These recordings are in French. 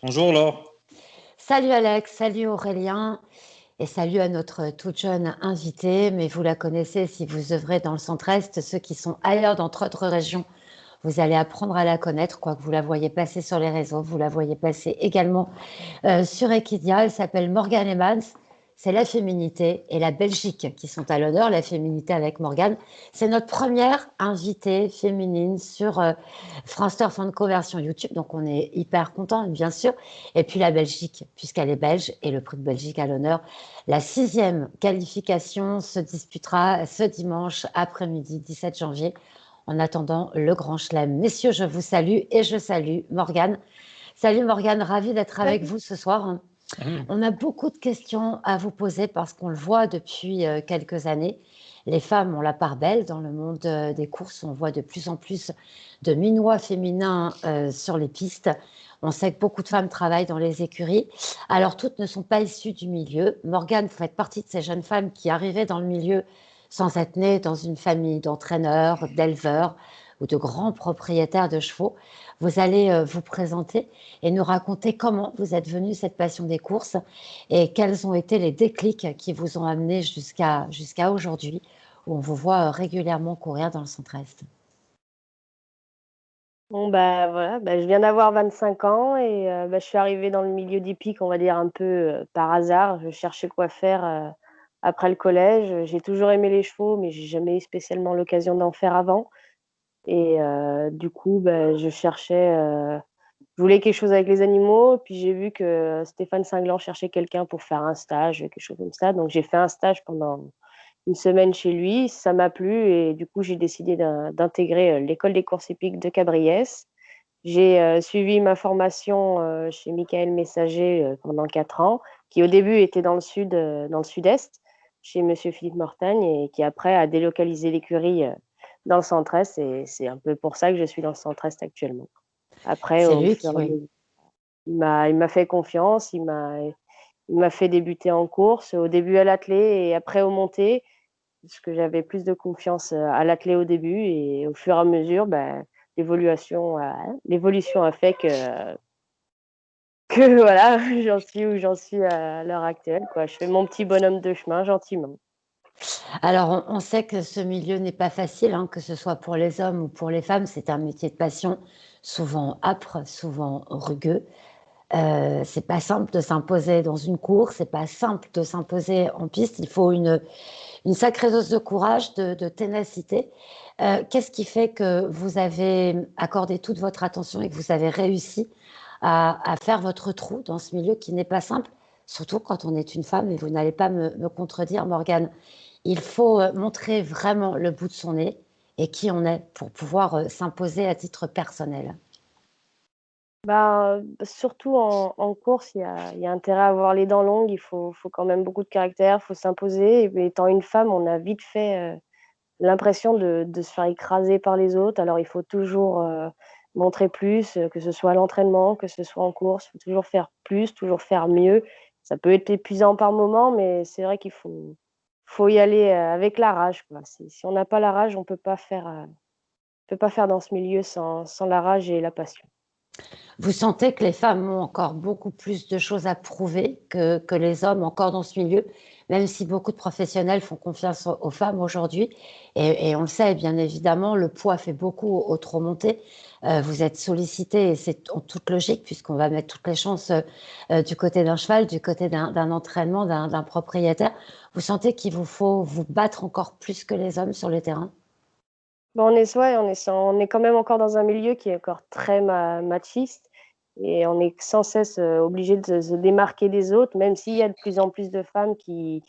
Bonjour Laure. Salut Alex, salut Aurélien et salut à notre toute jeune invitée. Mais vous la connaissez si vous œuvrez dans le centre-est. Ceux qui sont ailleurs dans d'autres régions, vous allez apprendre à la connaître, quoique vous la voyez passer sur les réseaux. Vous la voyez passer également sur Equidia. Elle s'appelle Morgane Evans. C'est la féminité et la Belgique qui sont à l'honneur. La féminité avec Morgane. C'est notre première invitée féminine sur France Turf en conversion YouTube. Donc on est hyper content, bien sûr. Et puis la Belgique, puisqu'elle est belge et le prix de Belgique à l'honneur. La 6e qualification se disputera ce dimanche après-midi, 17 janvier. En attendant le Grand Chelem. Messieurs, je vous salue et je salue Morgane. Salut Morgane, ravie d'être avec Salut. vous ce soir. Oui. On a beaucoup de questions à vous poser parce qu'on le voit depuis quelques années. Les femmes ont la part belle dans le monde des courses. On voit de plus en plus de minois féminins sur les pistes. On sait que beaucoup de femmes travaillent dans les écuries. Alors, toutes ne sont pas issues du milieu. Morgane, vous faites partie de ces jeunes femmes qui arrivaient dans le milieu sans être nées dans une famille d'entraîneurs, d'éleveurs ou de grands propriétaires de chevaux. Vous allez vous présenter et nous raconter comment vous êtes venue cette passion des courses et quels ont été les déclics qui vous ont amené jusqu'à aujourd'hui où on vous voit régulièrement courir dans le centre-est. Bon, bah voilà, bah, je viens d'avoir 25 ans et bah, je suis arrivée dans le milieu d'hippique, on va dire un peu par hasard. Je cherchais quoi faire après le collège. J'ai toujours aimé les chevaux, mais j'ai jamais eu spécialement l'occasion d'en faire avant. Et du coup, bah, je voulais quelque chose avec les animaux. Puis j'ai vu que Stéphane Cinglan cherchait quelqu'un pour faire un stage, quelque chose comme ça. Donc j'ai fait un stage pendant une semaine chez lui, ça m'a plu et du coup j'ai décidé d'intégrer l'école des courses hippiques de Cabriès. J'ai suivi ma formation chez Michael Messager pendant 4 ans, qui au début était dans le sud-est, chez Monsieur Philippe Mortagne, et qui après a délocalisé l'écurie dans le centre-est. Et c'est un peu pour ça que je suis dans le centre-est actuellement. Après, C'est au lui qui, fur et à oui. mesure, il m'a fait confiance, il m'a fait débuter en course, au début à l'attelé et après au monté, parce que j'avais plus de confiance à l'athlé au début et au fur et à mesure, ben, l'évolution a fait que voilà, j'en suis où j'en suis à l'heure actuelle, quoi. Je fais mon petit bonhomme de chemin gentiment. Alors, on sait que ce milieu n'est pas facile, hein, que ce soit pour les hommes ou pour les femmes. C'est un métier de passion, souvent âpre, souvent rugueux. C'est pas simple de s'imposer dans une course, c'est pas simple de s'imposer en piste. Il faut une sacrée dose de courage, de ténacité. Qu'est-ce qui fait que vous avez accordé toute votre attention et que vous avez réussi à faire votre trou dans ce milieu qui n'est pas simple, surtout quand on est une femme, et vous n'allez pas me contredire, Morgane. Il faut montrer vraiment le bout de son nez et qui on est pour pouvoir s'imposer à titre personnel. Bah, surtout en course, il y a intérêt à avoir les dents longues, il faut quand même beaucoup de caractère, il faut s'imposer. Et étant une femme, on a vite fait l'impression de se faire écraser par les autres. Alors, il faut toujours montrer plus, que ce soit à l'entraînement, que ce soit en course. Il faut toujours faire plus, toujours faire mieux. Ça peut être épuisant par moment, mais c'est vrai qu'il faut y aller avec la rage, quoi. Si on n'a pas la rage, on ne peut pas faire dans ce milieu sans la rage et la passion. Vous sentez que les femmes ont encore beaucoup plus de choses à prouver que les hommes encore dans ce milieu, même si beaucoup de professionnels font confiance aux femmes aujourd'hui. Et on le sait, bien évidemment, le poids fait beaucoup au trot monté. Vous êtes sollicité et c'est en toute logique puisqu'on va mettre toutes les chances du côté d'un cheval, du côté d'un entraînement, d'un propriétaire. Vous sentez qu'il vous faut vous battre encore plus que les hommes sur le terrain? Bon, on est quand même encore dans un milieu qui est encore très machiste et on est sans cesse obligé de se démarquer des autres, même s'il y a de plus en plus de femmes qui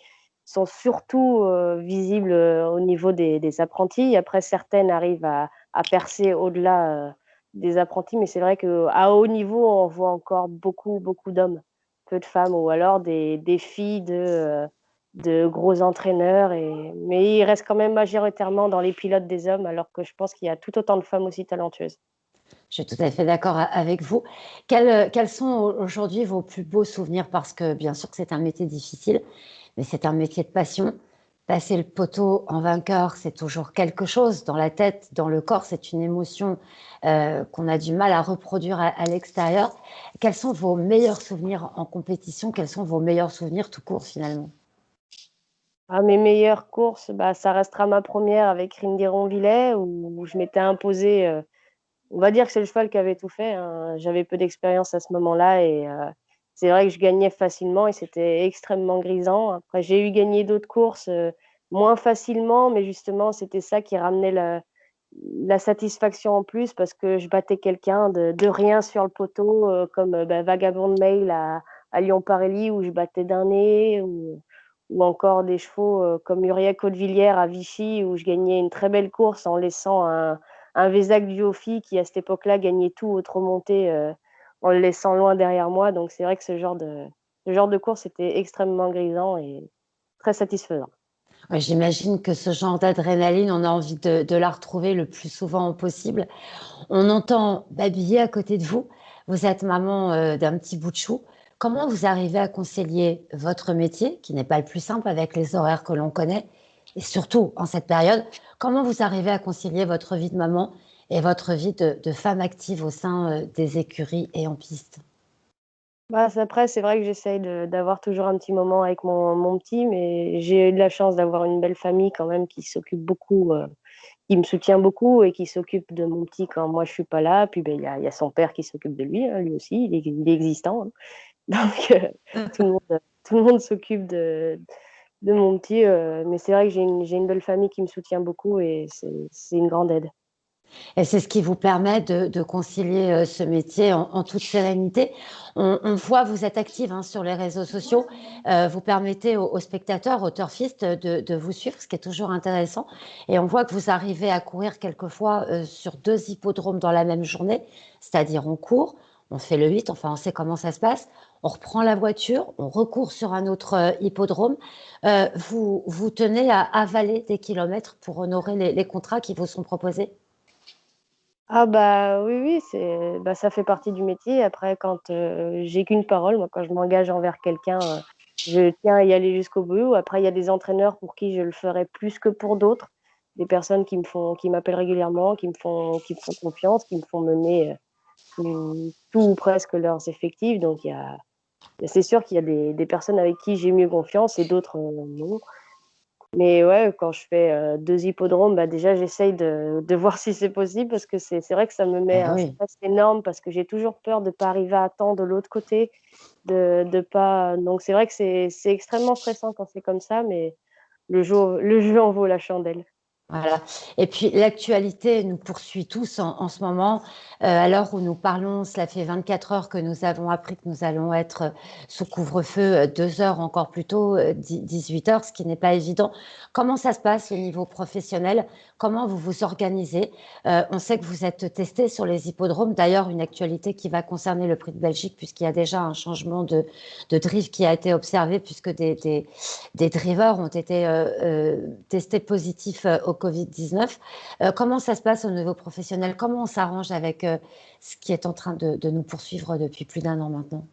sont surtout visibles au niveau des apprentis. Après, certaines arrivent à percer au-delà des apprentis, mais c'est vrai qu'à haut niveau, on voit encore beaucoup, beaucoup d'hommes, peu de femmes, ou alors des filles de gros entraîneurs. Mais il reste quand même majoritairement dans les pilotes des hommes, alors que je pense qu'il y a tout autant de femmes aussi talentueuses. Je suis tout à fait d'accord avec vous. Quels sont aujourd'hui vos plus beaux souvenirs? Parce que bien sûr que c'est un métier difficile, mais c'est un métier de passion. Passer le poteau en vainqueur, c'est toujours quelque chose. Dans la tête, dans le corps, c'est une émotion qu'on a du mal à reproduire à l'extérieur. Quels sont vos meilleurs souvenirs en compétition? Quels sont vos meilleurs souvenirs tout court finalement? Ah, mes meilleures courses, bah, ça restera ma première avec Ringuet-Ronvillers où je m'étais imposée. On va dire que c'est le cheval qui avait tout fait, hein. J'avais peu d'expérience à ce moment-là et c'est vrai que je gagnais facilement et c'était extrêmement grisant. Après, j'ai eu gagné d'autres courses moins facilement, mais justement, c'était ça qui ramenait la satisfaction en plus parce que je battais quelqu'un de rien sur le poteau, comme bah, Vagabond Mail à Lyon-Parelli où je battais d'un nez, ou encore des chevaux comme Uriac Hautevillers à Vichy où je gagnais une très belle course en laissant un Vézac du Ophi qui, à cette époque-là, gagnait tout aux remontées en le laissant loin derrière moi. Donc, c'est vrai que ce genre de course était extrêmement grisant et très satisfaisant. Ouais, j'imagine que ce genre d'adrénaline, on a envie de la retrouver le plus souvent possible. On entend babiller à côté de vous. Vous êtes maman d'un petit bout de chou. Comment vous arrivez à concilier votre métier, qui n'est pas le plus simple avec les horaires que l'on connaît, et surtout en cette période, comment vous arrivez à concilier votre vie de maman et votre vie de femme active au sein des écuries et en piste? Bah, après, c'est vrai que j'essaye d'avoir toujours un petit moment avec mon petit, mais j'ai eu de la chance d'avoir une belle famille quand même qui s'occupe beaucoup, qui me soutient beaucoup et qui s'occupe de mon petit quand moi je suis pas là. Puis, ben, il y a son père qui s'occupe de lui, hein, lui aussi, il est existant, hein. Donc, tout le monde, tout le monde s'occupe de mon petit, mais c'est vrai que j'ai une belle famille qui me soutient beaucoup et c'est une grande aide. Et c'est ce qui vous permet de concilier ce métier en toute sérénité. On voit, vous êtes active hein, sur les réseaux sociaux, vous permettez aux spectateurs, aux turfistes de vous suivre, ce qui est toujours intéressant. Et on voit que vous arrivez à courir quelquefois sur 2 hippodromes dans la même journée, c'est-à-dire on court, on fait le 8, enfin on sait comment ça se passe, on reprend la voiture, on recourt sur un autre hippodrome. Vous tenez à avaler des kilomètres pour honorer les contrats qui vous sont proposés? Ah bah, oui, oui, ça fait partie du métier. Après quand, j'ai qu'une parole, moi, quand je m'engage envers quelqu'un, je tiens à y aller jusqu'au bout. Après il y a des entraîneurs pour qui je le ferai plus que pour d'autres. Des personnes qui m'appellent régulièrement, qui me font confiance, qui me font mener, tout ou presque leurs effectifs. Donc c'est sûr qu'il y a des personnes avec qui j'ai mieux confiance et d'autres, non. Mais ouais, quand je fais, 2 hippodromes, bah, déjà j'essaye de voir si c'est possible parce que c'est vrai que ça me met Eh un oui. stress énorme parce que j'ai toujours peur de pas arriver à temps de l'autre côté, de pas donc c'est vrai que c'est extrêmement stressant quand c'est comme ça, mais le jeu en vaut la chandelle. Voilà. Et puis l'actualité nous poursuit tous en ce moment. À l'heure où nous parlons, cela fait 24 heures que nous avons appris que nous allons être sous couvre-feu 2 heures encore plus tôt, 18 heures, ce qui n'est pas évident. Comment ça se passe au niveau professionnel? Comment vous vous organisez? On sait que vous êtes testé sur les hippodromes. D'ailleurs, une actualité qui va concerner le Prix de Belgique, puisqu'il y a déjà un changement de drive qui a été observé, puisque des drivers ont été testés positifs au Covid-19. Comment ça se passe au niveau professionnel? Comment on s'arrange avec ce qui est en train de nous poursuivre depuis plus d'un an maintenant?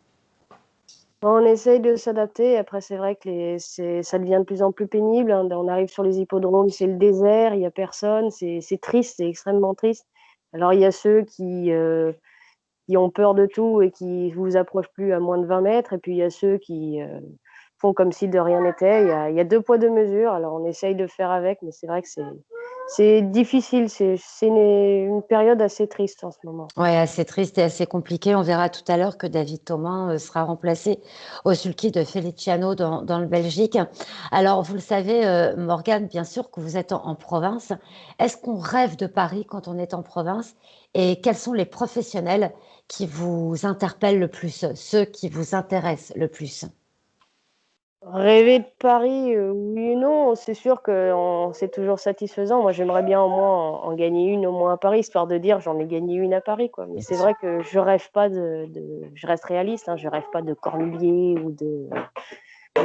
On essaye de s'adapter. Après, c'est vrai que ça devient de plus en plus pénible, hein. On arrive sur les hippodromes, c'est le désert, il y a personne, c'est triste, c'est extrêmement triste. Alors il y a ceux qui ont peur de tout et qui vous approchent plus à moins de 20 mètres. Et puis il y a ceux qui font comme si de rien n'était. Il y a deux poids, deux mesures. Alors on essaye de faire avec, mais c'est vrai que c'est difficile. C'est une période assez triste en ce moment. Ouais, assez triste et assez compliqué. On verra tout à l'heure que David Thomas sera remplacé au sulky de Feliciano dans le Belgique. Alors, vous le savez, Morgane, bien sûr que vous êtes en province. Est-ce qu'on rêve de Paris quand on est en province? Et quels sont les professionnels qui vous interpellent le plus, ceux qui vous intéressent le plus? Rêver de Paris, oui et non. C'est sûr que c'est toujours satisfaisant. Moi, j'aimerais bien au moins en gagner une au moins à Paris, histoire de dire: «J'en ai gagné une à Paris», quoi. Mais c'est vrai que je rêve pas je reste réaliste, hein, je rêve pas de Cornulier ou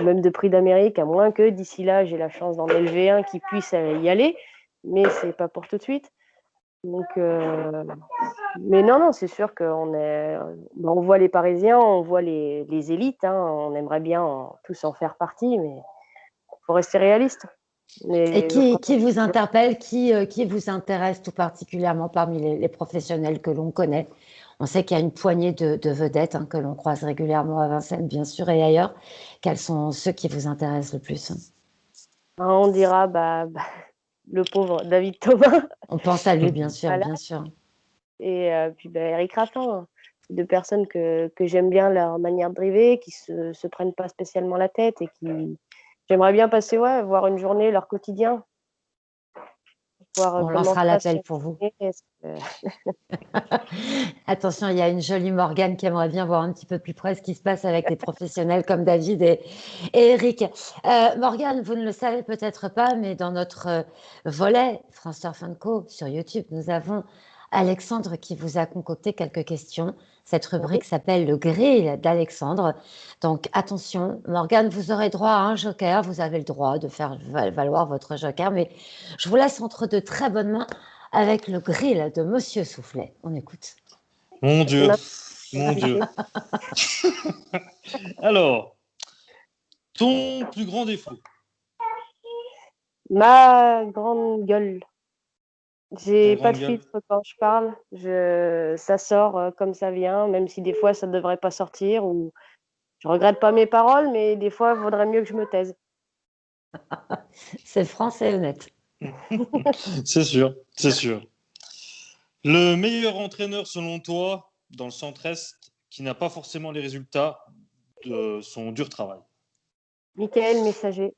même de Prix d'Amérique, à moins que d'ici là, j'ai la chance d'en élever un qui puisse, y aller, mais c'est pas pour tout de suite. Donc mais non, non, c'est sûr on voit les Parisiens, on voit les élites, hein, on aimerait bien tous en faire partie, mais faut rester réaliste. Et Mais qui vous interpelle, qui vous intéresse tout particulièrement parmi les professionnels que l'on connaît? On sait qu'il y a une poignée de vedettes hein, que l'on croise régulièrement à Vincennes, bien sûr, et ailleurs. Quels sont ceux qui vous intéressent le plus? on dira le pauvre David Thomas. On pense à lui, bien sûr, Voilà. bien sûr. Et puis Eric Raffin, hein. C'est deux personnes que j'aime bien leur manière de driver, qui se prennent pas spécialement la tête et qui j'aimerais bien passer voir une journée leur quotidien, voir On comment lancera se passe l'appel une pour vous. journée. Attention, il y a une jolie Morgane qui aimerait bien voir un petit peu plus près ce qui se passe avec des professionnels comme David et Eric. Morgane, vous ne le savez peut-être pas, mais dans notre volet France Turf Co sur YouTube, nous avons Alexandre qui vous a concocté quelques questions. Cette rubrique s'appelle le grill d'Alexandre. Donc attention, Morgane, vous aurez droit à un joker. Vous avez le droit de faire valoir votre joker, mais je vous laisse entre de très bonnes mains avec le grill de Monsieur Soufflet. On écoute. Mon C'est Dieu, ma mon Dieu. Alors, ton plus grand défaut? Ma grande gueule. Ta J'ai pas grande de gueule? filtre quand je parle. Ça sort comme ça vient, même si des fois ça ne devrait pas sortir. Ou je regrette pas mes paroles, mais des fois il vaudrait mieux que je me taise. C'est français honnête. C'est sûr, c'est sûr. Le meilleur entraîneur selon toi dans le centre-est qui n'a pas forcément les résultats de son dur travail? Michael Messager.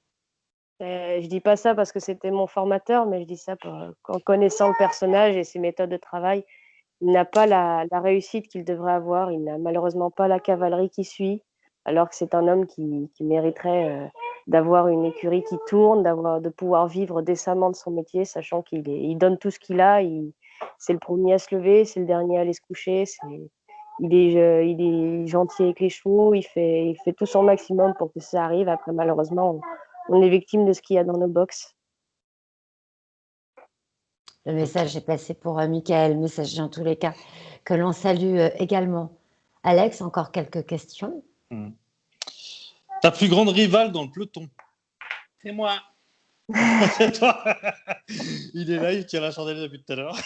Je dis pas ça parce que c'était mon formateur, mais je dis ça en connaissant le personnage et ses méthodes de travail. Il n'a pas la réussite qu'il devrait avoir. Il n'a malheureusement pas la cavalerie qui suit, alors que c'est un homme qui mériterait d'avoir une écurie qui tourne, de pouvoir vivre décemment de son métier, sachant il donne tout ce qu'il a. C'est le premier à se lever, c'est le dernier à aller se coucher. Il est gentil avec les chevaux, il fait tout son maximum pour que ça arrive. Après, malheureusement, on est victime de ce qu'il y a dans nos box. Le message est passé pour Michael Messager en tous les cas, que l'on salue également. Alex, encore quelques questions. Ta plus grande rivale dans le peloton? C'est moi. C'est toi. Il est là, il tire la chandelle depuis tout à l'heure.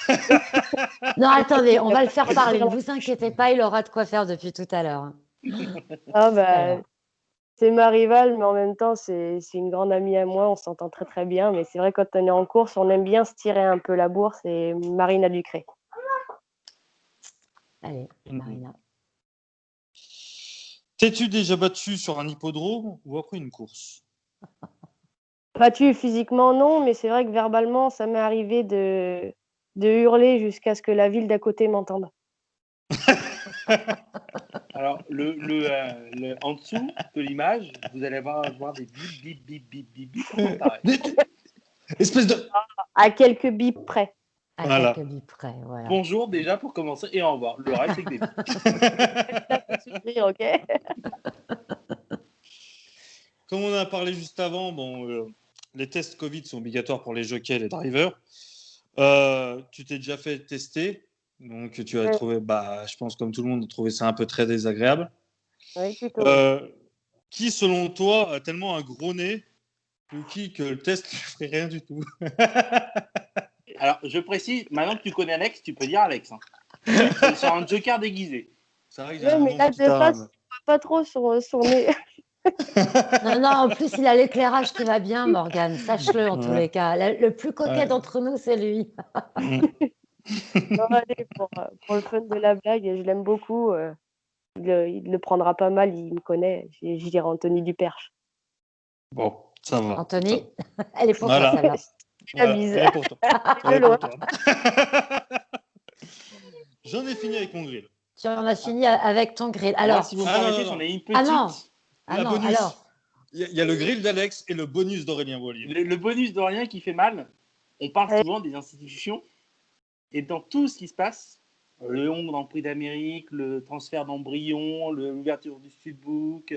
Non, attendez, on va le faire parler. Ne vous inquiétez pas, il aura de quoi faire depuis tout à l'heure. C'est ma rivale, mais en même temps, c'est une grande amie à moi. On s'entend très très bien. Mais c'est vrai, quand on est en course, on aime bien se tirer un peu la bourse. C'est Marina Ducré. Allez, Marina. T'es-tu déjà battu sur un hippodrome ou après une course? Battu physiquement, non, mais c'est vrai que verbalement, ça m'est arrivé de hurler jusqu'à ce que la ville d'à côté m'entende. Alors, en dessous de l'image, vous allez voir des bip, bip, bip, bip, bip, bip. Espèce de... À quelques bips près. À Voilà. quelques bips près, voilà. Bonjour déjà pour commencer et au revoir. Le reste, c'est que des bips. Ok. Comme on a parlé juste avant, les tests Covid sont obligatoires pour les jockeys et les drivers. Tu t'es déjà fait tester, donc tu as trouvé, je pense comme tout le monde, trouvé ça un peu très désagréable. Oui, plutôt. Qui, selon toi, a tellement un gros nez ou que le test ne ferait rien du tout? Alors, je précise, maintenant que tu connais Alex, tu peux dire Alex. Hein. C'est sur un joker déguisé. C'est vrai que Ouais, mais là, de face, on voit pas trop son nez. Non, en plus, il a l'éclairage qui va bien, Morgane. Sache-le, en tous les cas. Le plus coquet d'entre nous, c'est lui. Non, allez, pour le fun de la blague, je l'aime beaucoup. Il le prendra pas mal, il me connaît. Je dirais Anthony Duperche. Bon, ça va. Anthony, elle est pour toi, celle-là. La bise. Elle est pour toi. Elle est pour toi. J'en ai fini avec mon grill. Tu en as fini avec ton grill. Alors, moi, si vous me permettez, j'en ai une petite. Bonus. Alors. Il y a le grill d'Alex et le bonus d'Aurélien Boilly. Le bonus d'Aurélien qui fait mal, on parle souvent des institutions et dans tout ce qui se passe, le Hong dans le Prix d'Amérique, le transfert d'embryon, l'ouverture du Studbook,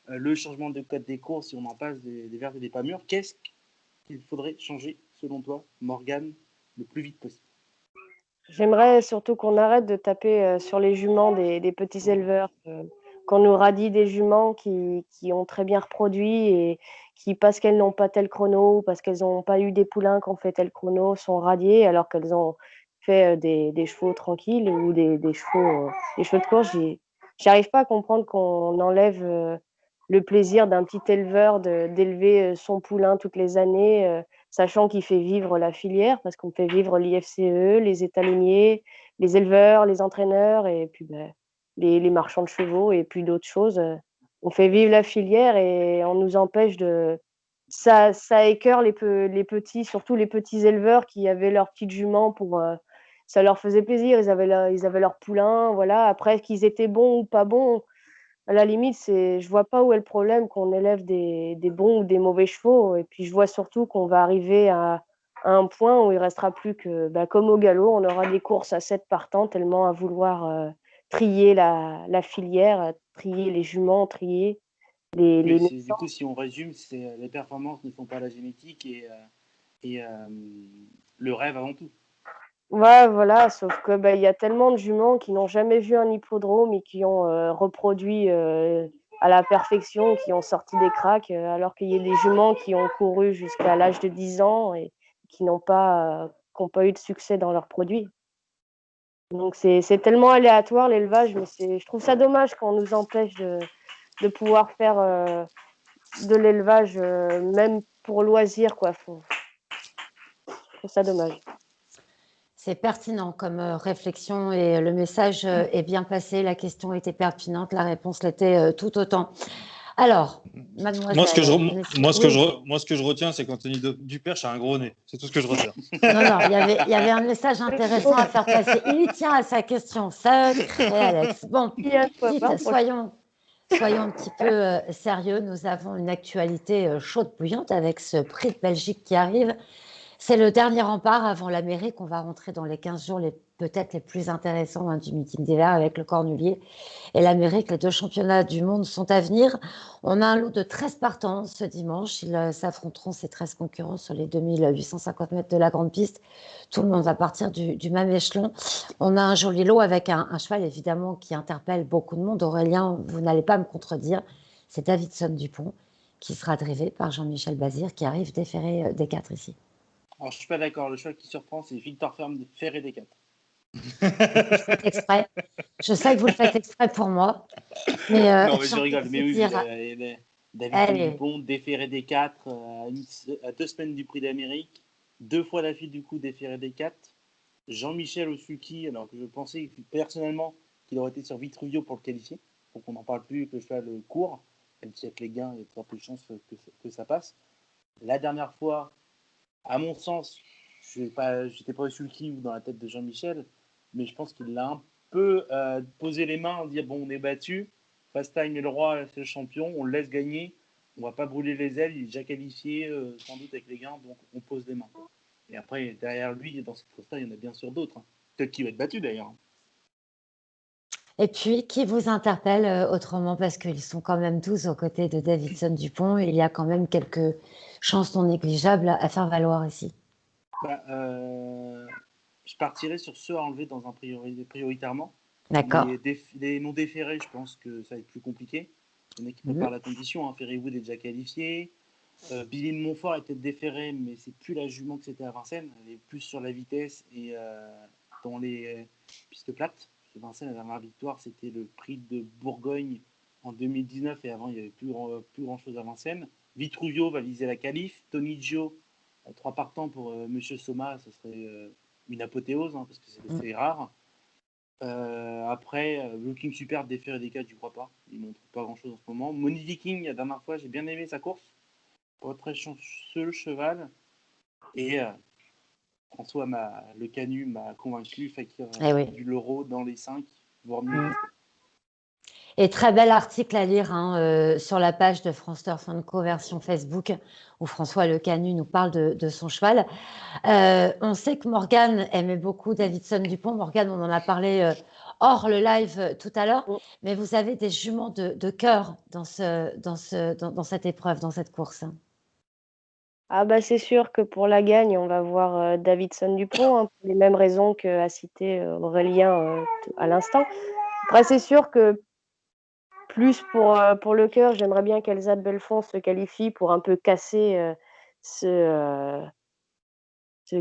le changement de code des courses, si on en passe des vertes et des pas mûres, qu'est-ce qu'il faudrait changer, selon toi, Morgane, le plus vite possible? J'aimerais surtout qu'on arrête de taper sur les juments des petits éleveurs, qu'on nous radie des juments qui ont très bien reproduit et qui, parce qu'elles n'ont pas tel chrono, parce qu'elles n'ont pas eu des poulains qui ont fait tel chrono, sont radiées alors qu'elles ont fait des chevaux tranquilles ou des chevaux de course. J'arrive pas à comprendre qu'on enlève le plaisir d'un petit éleveur d'élever son poulain toutes les années, sachant qu'il fait vivre la filière, parce qu'on fait vivre l'IFCE, les étalonniers, les éleveurs, les entraîneurs et puis les marchands de chevaux et puis d'autres choses. On fait vivre la filière et on nous empêche de. Ça écœure les petits, surtout les petits éleveurs qui avaient leurs petites juments pour. Ça leur faisait plaisir, ils avaient leur poulain, voilà. Après, qu'ils étaient bons ou pas bons, à la limite, je vois pas où est le problème qu'on élève des bons ou des mauvais chevaux. Et puis, je vois surtout qu'on va arriver à un point où il restera plus que, comme au galop, on aura des courses à 7 partants, tellement à vouloir trier la filière, trier les juments, trier les Oui, du naissances. coup, si on résume, c'est les performances ne font pas la génétique et le rêve avant tout. Ouais, voilà, sauf que il y a tellement de juments qui n'ont jamais vu un hippodrome et qui ont reproduit à la perfection, qui ont sorti des cracks, alors qu'il y a des juments qui ont couru jusqu'à l'âge de 10 ans et qui n'ont pas eu de succès dans leurs produits. Donc c'est tellement aléatoire l'élevage, mais je trouve ça dommage qu'on nous empêche de pouvoir faire de l'élevage même pour loisir, quoi. Je trouve ça dommage. C'est pertinent comme réflexion et le message est bien passé. La question était pertinente, la réponse l'était tout autant. Alors, mademoiselle. Moi, ce que je retiens, c'est qu'Anthony Duperche a un gros nez. C'est tout ce que je retiens. Non, il y avait un message intéressant à faire passer. Il y tient à sa question. Sacré Alex. Bon, dites, soyons un petit peu sérieux. Nous avons une actualité chaude bouillante avec ce prix de Belgique qui arrive. C'est le dernier rempart avant l'Amérique. On va rentrer dans les 15 jours peut-être les plus intéressants du meeting d'hiver avec le Cornulier et l'Amérique. Les 2 championnats du monde sont à venir. On a un lot de 13 partants ce dimanche. Ils s'affronteront, ces 13 concurrents, sur les 2850 mètres de la grande piste. Tout le monde va partir du même échelon. On a un joli lot avec un cheval, évidemment, qui interpelle beaucoup de monde. Aurélien, vous n'allez pas me contredire. C'est Davidson Dupont qui sera drivé par Jean-Michel Bazir qui arrive déféré des 4 ici. Alors, je suis pas d'accord. Le cheval qui surprend, c'est Victor Ferré des 4. Vous faites exprès. Je sais que vous le faites exprès pour moi. Mais, non, mais je rigole. Mais oui, David Dupont, déféré des 4 à 2 semaines du Prix d'Amérique. 2 fois la file du coup déféré des 4. Jean-Michel Osuki, alors que je pensais personnellement qu'il aurait été sur Vitruvio pour le qualifier. Pour qu'on n'en parle plus, que le cheval court. Même si avec les gains, il y a très peu de chances que ça passe. La dernière fois, à mon sens, j'étais pas Osuki ou dans la tête de Jean-Michel, mais je pense qu'il l'a un peu posé les mains, dire bon, on est battu, Fast Time est le roi, c'est le champion, on le laisse gagner, on va pas brûler les ailes, il est déjà qualifié sans doute avec les gains, donc on pose les mains. Et après, derrière lui, dans cette course-là, il y en a bien sûr d'autres. Peut-être qu'il va être battu d'ailleurs. Et puis, qui vous interpelle autrement, parce qu'ils sont quand même tous aux côtés de Davidson Dupont, il y a quand même quelques chances non négligeables à faire valoir ici. Je partirai sur ceux à enlever dans un prioritairement. D'accord. Les non déférés, je pense que ça va être plus compliqué. Il y en a qui préparent la condition. Ferrywood est déjà qualifié. Billy de Montfort est peut-être déféré, mais c'est plus la jument que c'était à Vincennes. Elle est plus sur la vitesse et dans les pistes plates. Vincennes, la dernière victoire, c'était le prix de Bourgogne en 2019 et avant, il n'y avait plus grand-chose à Vincennes. Vitruvio va viser la qualif. Tony Gio, 3 partants pour Monsieur Soma, ce serait une apothéose parce que c'est rare. Après, Looking Super déféré des 4, je crois pas. Il montre pas grand-chose en ce moment. Money Viking, la dernière fois, j'ai bien aimé sa course. Pas très chanceux le cheval. Et François, le Canu m'a convaincu, Fakir du Loro dans les 5, voire mieux. Et très bel article à lire sur la page de France Turf & version Facebook, où François Le Canu nous parle de son cheval. On sait que Morgane aimait beaucoup Davidson Dupont. Morgane, on en a parlé hors le live tout à l'heure, mais vous avez des juments de cœur dans cette épreuve, dans cette course. Ah c'est sûr que pour la gagne, on va voir Davidson Dupont, pour les mêmes raisons qu'a cité Aurélien à l'instant. Après, c'est sûr que plus pour le cœur, j'aimerais bien qu'Elsa de Belfond se qualifie pour un peu casser ce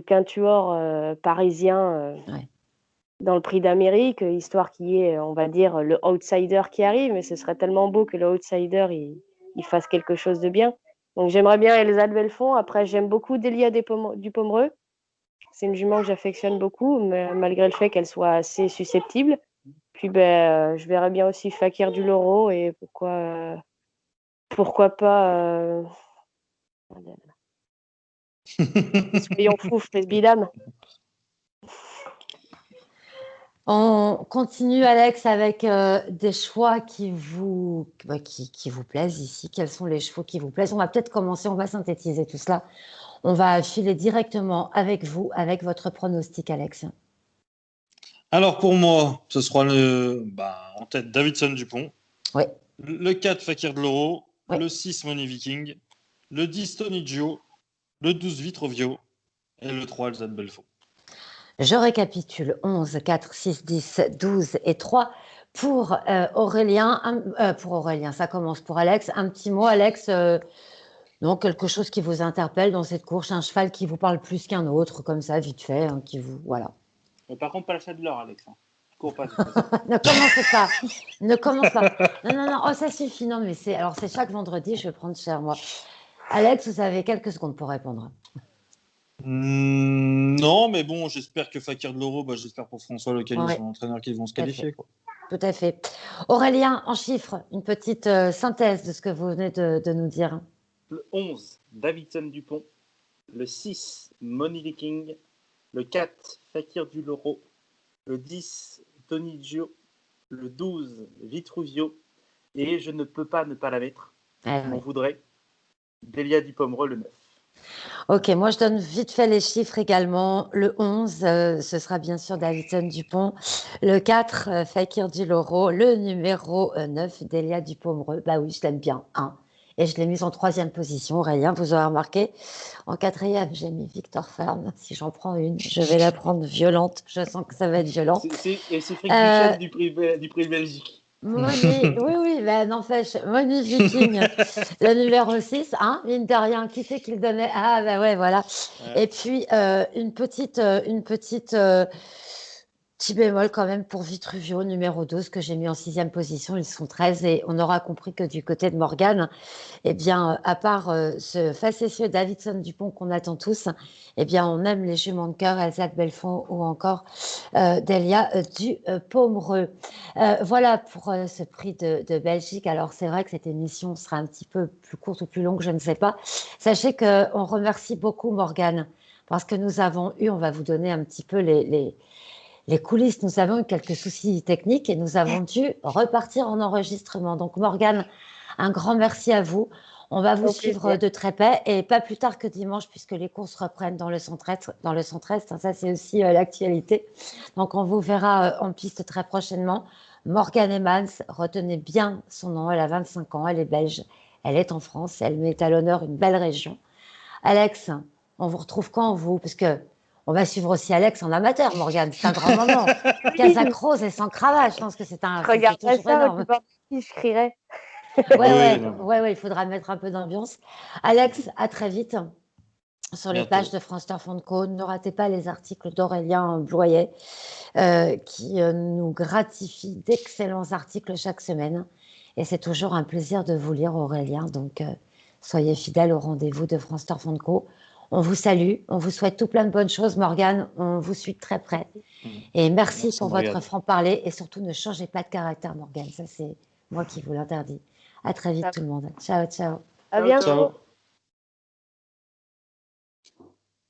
quintuor parisien Ouais. dans le Prix d'Amérique, histoire qu'il y ait, on va dire, le outsider qui arrive. Mais ce serait tellement beau que le outsider il fasse quelque chose de bien. Donc j'aimerais bien Elsa de Belfond. Après, j'aime beaucoup Delia Dupomereux. C'est une jument que j'affectionne beaucoup, malgré le fait qu'elle soit assez susceptible. Puis je verrais bien aussi Fakir du Loro et pourquoi pas soyons fous, Bidam. On continue, Alex, avec des choix qui vous plaisent ici. Quels sont les chevaux qui vous plaisent? On va peut-être commencer, on va synthétiser tout cela. On va filer directement avec vous, avec votre pronostic, Alex. Alors pour moi, ce sera en tête Davidson Dupont. Oui. Le 4, Fakir de Loro. Oui. Le 6, Money Viking. Le 10, Tony Gio. Le 12, Vitrovio. Et le 3, Elsa de Belfond. Je récapitule 11, 4, 6, 10, 12 et 3 pour Aurélien. Pour Aurélien, ça commence pour Alex. Un petit mot, Alex. Donc, quelque chose qui vous interpelle dans cette course, un cheval qui vous parle plus qu'un autre, comme ça, vite fait, hein, qui vous. Voilà. Par contre, pas le Châtelet, Alex. Cours pas. Ne commencez pas. Ne commence pas. Non. Oh, ça suffit. Non, mais c'est chaque vendredi, je vais prendre cher, moi. Alex, vous avez quelques secondes pour répondre. Non, mais bon, j'espère que Fakir de Loro, j'espère pour François Lecali, Ouais. son entraîneur, qu'ils vont se qualifier. Quoi. Tout à fait. Aurélien, en chiffres, une petite synthèse de ce que vous venez de nous dire. Le 11, Davidson Dupont. Le 6, Money Viking. Le 4, Fakir du Loro. Le 10, Tony Gio. Le 12, Vitruvio. Et je ne peux pas ne pas la mettre. On Oui. voudrait Delia Dupomereux, le 9. Ok, moi je donne vite fait les chiffres également. Le 11, ce sera bien sûr Davidson Dupont. Le 4, Fakir du Loro. Le numéro 9, Delia Dupomereux. Bah oui, je l'aime bien. Et je l'ai mise en 3e position. Aurélien, vous aurez remarqué. En 4e, j'ai mis Victor Fern. Si j'en prends une, je vais la prendre violente. Je sens que ça va être violent. C'est Frédéric Duchesne du prix Belgique. Oui, n'empêche, Money Viking, le numéro 6, mine de rien, qui c'est qu'il donnait? Ouais, voilà. Ouais. Et puis, une petite petit bémol quand même pour Vitruvio, numéro 12, que j'ai mis en 6e position. Ils sont 13 et on aura compris que du côté de Morgane, eh bien, à part ce facétieux Davidson Dupont qu'on attend tous, eh bien, on aime les juments de cœur, Elsa de Belfond ou encore Delia Dupomereux. Voilà pour ce prix de Belgique. Alors, c'est vrai que cette émission sera un petit peu plus courte ou plus longue, je ne sais pas. Sachez qu'on remercie beaucoup Morgane parce que nous avons eu, on va vous donner un petit peu les coulisses, nous avons eu quelques soucis techniques et nous avons dû repartir en enregistrement. Donc Morgane, un grand merci à vous. On va vous suivre de très près et pas plus tard que dimanche puisque les courses reprennent dans le centre-est. Ça, c'est aussi l'actualité. Donc on vous verra en piste très prochainement. Morgane Emmans, retenez bien son nom. Elle a 25 ans, elle est belge, elle est en France, elle met à l'honneur une belle région. Alex, on vous retrouve quand vous? Parce que on va suivre aussi Alex en amateur, Morgane. C'est un grand moment. Casa Croze et sans cravate. Je pense que c'est Regarderai toujours ça, énorme. je crierai. Ouais, il faudra mettre un peu d'ambiance. Alex, à très vite sur les pages de France Turf & Co. Ne ratez pas les articles d'Aurélien Bloyet qui nous gratifie d'excellents articles chaque semaine. Et c'est toujours un plaisir de vous lire, Aurélien. Donc, soyez fidèles au rendez-vous de France Turf & Co. On vous salue, on vous souhaite tout plein de bonnes choses, Morgane. On vous suit très près. Et merci pour votre franc-parler. Et surtout, ne changez pas de caractère, Morgane. Ça, c'est moi qui vous l'interdis. À très vite, tout le monde. Ciao, ciao. À bientôt. Ciao.